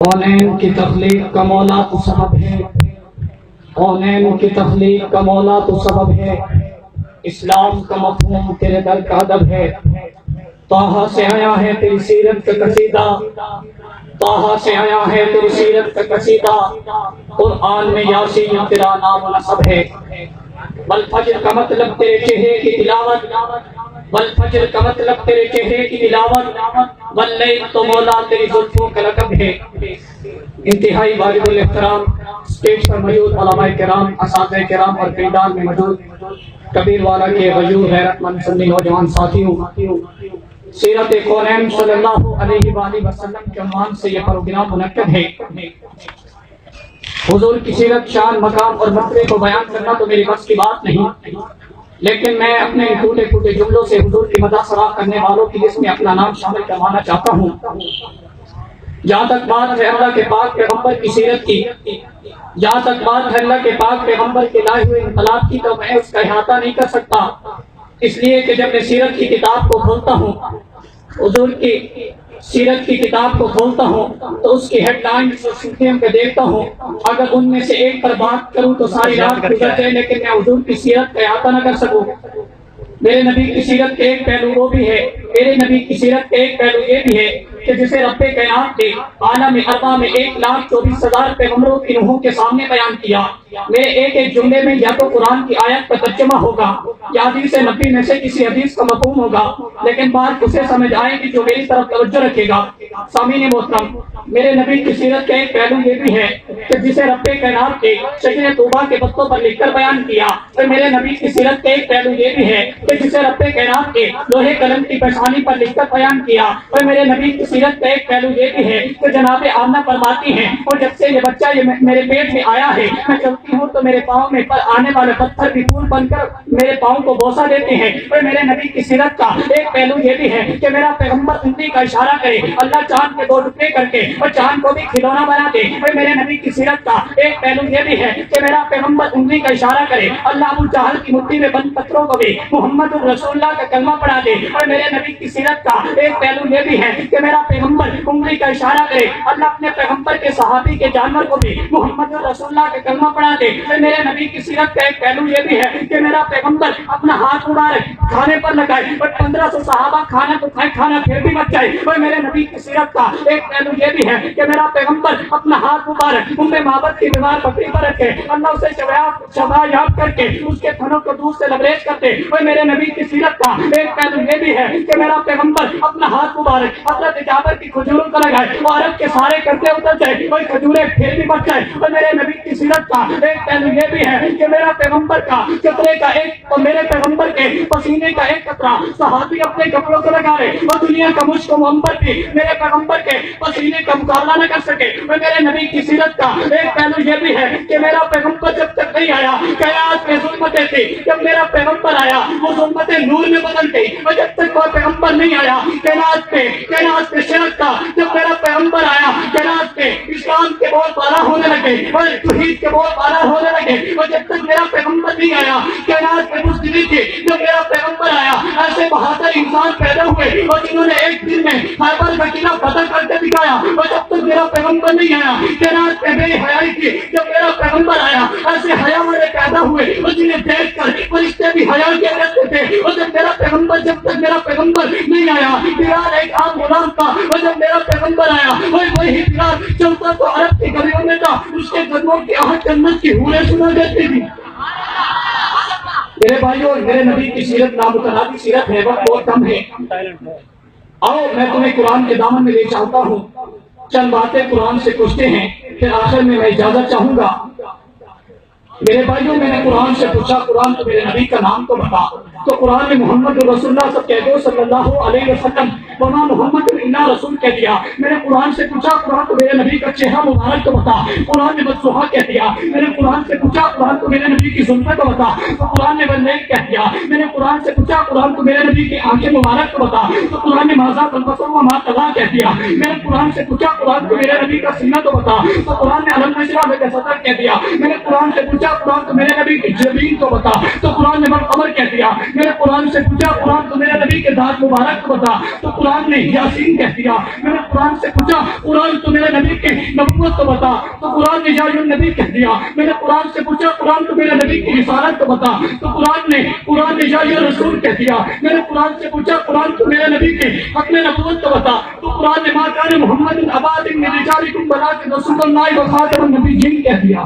کونین کی تخلیق کا مولا تو سبب ہے، کونین کی تخلیق کا مولا تو سبب ہے، اسلام کا مفہوم تیرے در کا ادب ہے۔ طٰہٰ سے آیا ہے تیری سیرت کا قصیدہ، طٰہٰ سے آیا ہے تیری سیرت کا قصیدہ، قرآن میں یاسین تیرا نام و نسب ہے۔ والفجر کا مطلب تیرے چہرے کی تلاوت، والفجر کا مطلب تیرے چہرے کی تلاوت، واللیل تو مولا تیری زلفوں کا لقب ہے۔ انتہائی واجب الاحترام اسٹیج پر موجود علماء کرام، اساتذہ کرام اور خریدار میں موجود کبیر والا کے غیور غیرت مند سنی نوجوان ساتھیوں، سیرت کونین صلی اللہ علیہ وآلہ وسلم کے عنوان سے یہ پروگرام منعقد ہے۔ حضور کی سیرت، شان، مقام اور مرتبے کو بیان کرنا تو میری بس کی بات نہیں، لیکن میں اپنے ٹوٹے پھوٹے جملوں سے حضور کی مدح سراغ کرنے والوں کی لسٹ میں اپنا نام شامل کروانا چاہتا ہوں۔ جہاں تک بات ہے اللہ کے پاک پیغمبر کی سیرت کی، جہاں تک بات ہے اللہ کے پاک پیغمبر کے لائے ہوئے انقلاب کی، تو میں اس کا احاطہ نہیں کر سکتا، اس لیے کہ جب میں سیرت کی کتاب کو کھولتا ہوں، حضور کی سیرت کی کتاب کو کھولتا ہوں، تو اس کی ہیڈ لائنز اور سرخیوں کو دیکھتا ہوں۔ اگر ان میں سے ایک پر بات کروں تو ساری رات گزر جائے، لیکن میں حضور کی سیرت کا احاطہ نہ کر سکوں۔ میرے نبی کی سیرت کے ایک پہلو وہ بھی ہے، میرے نبی کی سیرت کے ایک پہلو یہ بھی ہے کہ جسے رب کائنات کے عالم اربع میں 1,24,000 پیغمبروں کی روحوں کے سامنے بیان کیا۔ میرے ایک ایک جملے میں یا تو قرآن کی آیت کا ترجمہ ہوگا یا حدیث نبی میں سے کسی حدیث کا مفہوم ہوگا، لیکن بات اسے سمجھ آئے گی جو میری طرف توجہ رکھے گا۔ سامعین محترم، میرے نبی کی سیرت کا ایک پہلو یہ بھی ہے کہ جسے رب کائنات کے شجر طوبہ کے پتوں پر لکھ کر بیان کیا، تو میرے نبی کی سیرت کا ایک پہلو یہ بھی ہے کہ جسے رب کائنات کے لوہے قلم کی پیشانی پر لکھ کر بیان کیا، اور میرے نبی کی سیرت کا ایک پہلو یہ بھی ہے کہ جناب آمنہ فرماتی ہیں، اور جب سے یہ بچہ میرے پیٹ میں آیا ہے، میں چلتی ہوں تو میرے پاؤں میں آنے والے پتھر بھی پھول بن کر میرے پاؤں کو بوسہ دیتے ہیں۔ اور میرے نبی کی سیرت کا ایک پہلو یہ بھی ہے کہ میرا پیغمبر انگلی کا اشارہ کرے، اللہ چاند کے 2 ٹکڑے کر کے اور چاند کو بھی کھلونا بنا دے۔ اور میرے نبی کی سیرت کا ایک پہلو یہ بھی ہے کہ میرا پیغمبر انگلی کا اشارہ کرے، اللہ ابو جہل کی مٹھی میں بند پتھروں کو بھی محمد رسول اللہ کا کلمہ پڑھا دے۔ اور میرے نبی کی سیرت کا ایک پہلو یہ بھی ہے کہ میرا پیغمبر انگلی کا اشارہ کرے، اللہ اپنے پیغمبر کے صحابی کے جانور کو بھی محمد رسول اللہ کا کلمہ پڑھا دے۔ اور میرے نبی کی سیرت کا ایک پہلو یہ بھی ہے کہ میرا پیغمبر اپنا ہاتھ مبارک کھانے پر لگائے اور 1500 صحابہ کھانا تو کھائے، کھانا پھر بھی بچ جائے۔ اور میرے نبی کی سیرت کا ایک پہلو یہ بھی ہے کہ میرا پیغمبر اپنا ہاتھ مبارک معبد کی بیمار بکری پر رکھے، اللہ اسے شفا یاب کر کے اس کے تھنوں کو دودھ سے لبریز کرتے۔ اور میرے نبی کی سیرت کا ایک پہلو یہ بھی ہے کہ میرا پیغمبر اپنا ہاتھ مبارک حضرت جابر کی کھجوروں کو لگائے، وہ عرب کے سارے قرضے اتر جائے اور کھجوریں پھر بھی بچ جائے۔ اور میرے نبی کی سیرت کا ایک پہلو یہ بھی ہے کہ میرا پیغمبر کا قطرے کا ایک اور میرے پیغمبر کے پسینے کا ایک قطرہ صحابی اپنے کپڑوں کو لگا رہے اور دنیا کا مشک و عنبر بھی میرے پیغمبر کے پسینے کا مقابلہ نہ کر سکے۔ اور میرے نبی کی سیرت کا ایک پہلو یہ بھی ہے کہ میرا پیغمبر جب تک نہیں آیا قیامت میں ظلمتیں تھی، جب میرا پیغمبر آیا وہ ظلمتیں نور میں بدل گئی، اور جب تک وہ پیغمبر نہیں آیا کائنات پہ شرک تھا۔ جب میرا پیغمبر آیا کائنات پہ اسلام کے بول بالا ہونے لگے اور توحید کے بول بالا ہونے لگے، اور جب تک میرا پیغمبر نہیں آیا کائنات پہ بزدلی تھی۔ جب میرا پیغمبر آیا ایسے بہادر انسان پیدا ہوئے اور جنہوں نے ایک دن میں خیبر کا قلعہ فتح کر کے دکھایا، اور جب تک میرا پیغمبر نہیں آیا کائنات پہ بے حیائی تھی۔ جب میرا پیغمبر آیا ایسے حیا والے پیدا ہوئے اور جنہیں دیکھ کر فرشتے بھی حیا کیا کرتے تھے۔ اور جب تک میرا پیغمبر نہیں آیا بلال ایک عام غلام تھا، اور جب میرا پیغمبر آیا وہی بلال چلتا تو عرب کی گلیوں میں تھا، اس کے قدموں کی آہٹ جنت کی حوریں سنا دیتی تھی۔ میرے بھائیوں، میرے نبی کی سیرت نامتناہی سیرت ہے، وقت بہت کم ہے۔ آؤ میں تمہیں قرآن کے دامن میں لے چلتا ہوں، چند باتیں قرآن سے پوچھتے ہیں، پھر آخر میں اجازت چاہوں گا۔ میرے بھائیوں، میں نے قرآن سے پوچھا قرآن تو میرے نبی کا نام تو بتا، تو قرآن نے محمد رسول اللہ سب کہہ دو صلی اللہ علیہ وسلم وما محمد الا رسول کہہ دیا۔ میں نے قرآن سے پوچھا قرآن تو میرے نبی کا چہرہ مبارک تو بتا، قرآن نے بدسوہا کہہ دیا۔ میں نے قرآن سے پوچھا قرآن تو میرے نبی کی سنت تو بتا، تو قرآن نے بدلیل کہہ دیا۔ میں نے قرآن سے پوچھا قرآن تو میرے نبی کی آنکھیں مبارک تو بتا، تو قرآن نے ماذا البصر وما طغى کہہ دیا۔ میں نے قرآن سے پوچھا قرآن تو میرے نبی کا سینہ تو بتا، تو قرآن نے الم نشرح لک صدرک کہہ دیا۔ میں نے قرآن سے پوچھا قرآن تو میرے نبی کی جبین تو بتا، تو قرآن نے والقمر کہہ دیا۔ میں نے قرآن سے پوچھا قرآن تو میرے نبی کے ذات مبارک کو بتا، تو قرآن نے یاسین کہہ دیا۔ میں نے قرآن سے پوچھا قرآن تو میرے نبی کے نبوت کو بتا، تو قرآن نے یا النبی کہہ دیا۔ میں نے قرآن سے پوچھا قرآن تو میرے نبی کی رسالت کو بتا، تو قرآن نے یا رسول کہہ دیا۔ میں نے قرآن سے پوچھا قرآن تو میرے نبی کے حق نبوت کو بتا، تو قرآن نے ما کان محمد ابا من رجالکم ولکن رسول اللہ وخاتم النبیین کہہ دیا۔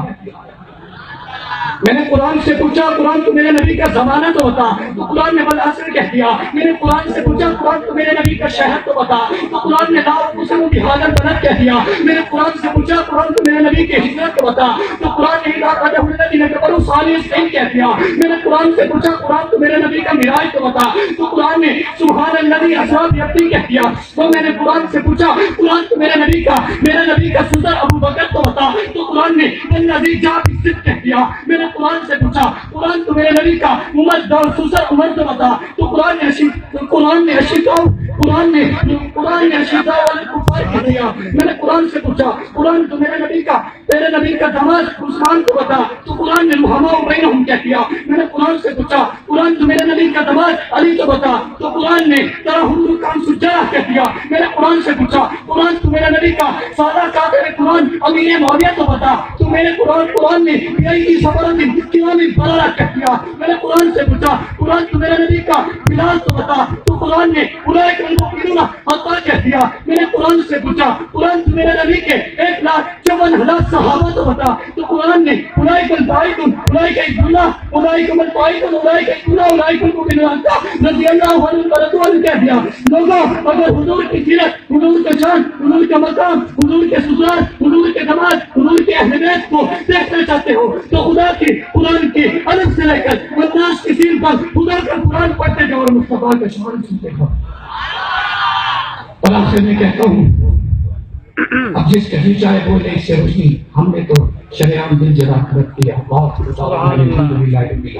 میں نے قرآن سے پوچھا قرآن تو میرے نبی کا زمانہ تو بتا، تو قرآن نے والعصر کہہ دیا۔ میں نے قرآن سے پوچھا قرآن تو میرے نبی کا شہر تو بتا، تو قرآن نے لا اقسم بہذا البلد کہہ دیا۔ میں نے قرآن سے پوچھا قرآن تو میرے نبی کی ہجرت کو بتا، تو قرآن نے اذا قدم الذین کفروا ثانی اثنین کہہ دیا۔ میں نے قرآن سے پوچھا قرآن تو میرے نبی کا معراج تو بتا، تو قرآن نے سبحان الذی اسری بعبدہ کہہ دیا۔ تو میں نے قرآن سے پوچھا قرآن تو میرے نبی کا صدر ابو بکر تو بتا، تو قرآن نے الذی جاء بالصدق کہہ دیا۔ میں نے قرآن سے پوچھا قرآن تو میرے نبی کا عمر سسر عمر تو بتا، تو قرآن نے اشیدہ والے کفار کہہ دیا۔ میں نے قرآن سے پوچھا قرآن تو میرے نبی کا داماد عثمان کو بتا، تو قرآن نے رحماء بینہم کہہ دیا۔ میں نے قرآن سے پوچھا قرآن تو میرے نبی کا داماد علی کو بتا، تو قرآن نے ترہم رکعا سجدہ کہہ دیا۔ میں نے قرآن سے پوچھا قرآن تو میرے نبی کا سادہ کاتب قرآن امین معاویہ تو بتا، تو میرے قرآن نے بیعی صبرت قیام برارہ کہہ دیا۔ میں نے قرآن سے پوچھا قرآن تو میرے نبی کا بلال تو بتا، تو قرآن نے اولئک المؤمنون حقا کہہ دیا۔ میں نے قرآن سے پوچھا قرآن تو میرے نبی کے 1,54,000 صحابہ تو بتا، تو قرآن نے اولئک الفائزون اولئک عبداللہ اولئک الفائزون اولئک عبداللہ اولئک المؤمنون رضی اللہ عنہم ورضوا عنہ کہہ دیا۔ لوگوں اگر حضور کی سیرت، حضور کا شان، حضور کا مقام، حضور کے سسرال، حضور کے داماد، حضور کے اہل بیت کو دیکھنا چاہتے ہو تو خدا کے قرآن کے الگ سے لے کر الناس کی سیر پر خدا کا قرآن پڑھتے جاؤ اور مصطفیٰ کا شان سنتے جاؤ۔ اور آخر میں کہتا ہوں اب جس کا جی چاہے بولے اس سے روشنی، ہم نے تو شریعام دل جدا کرت کیا۔ الحمدللہ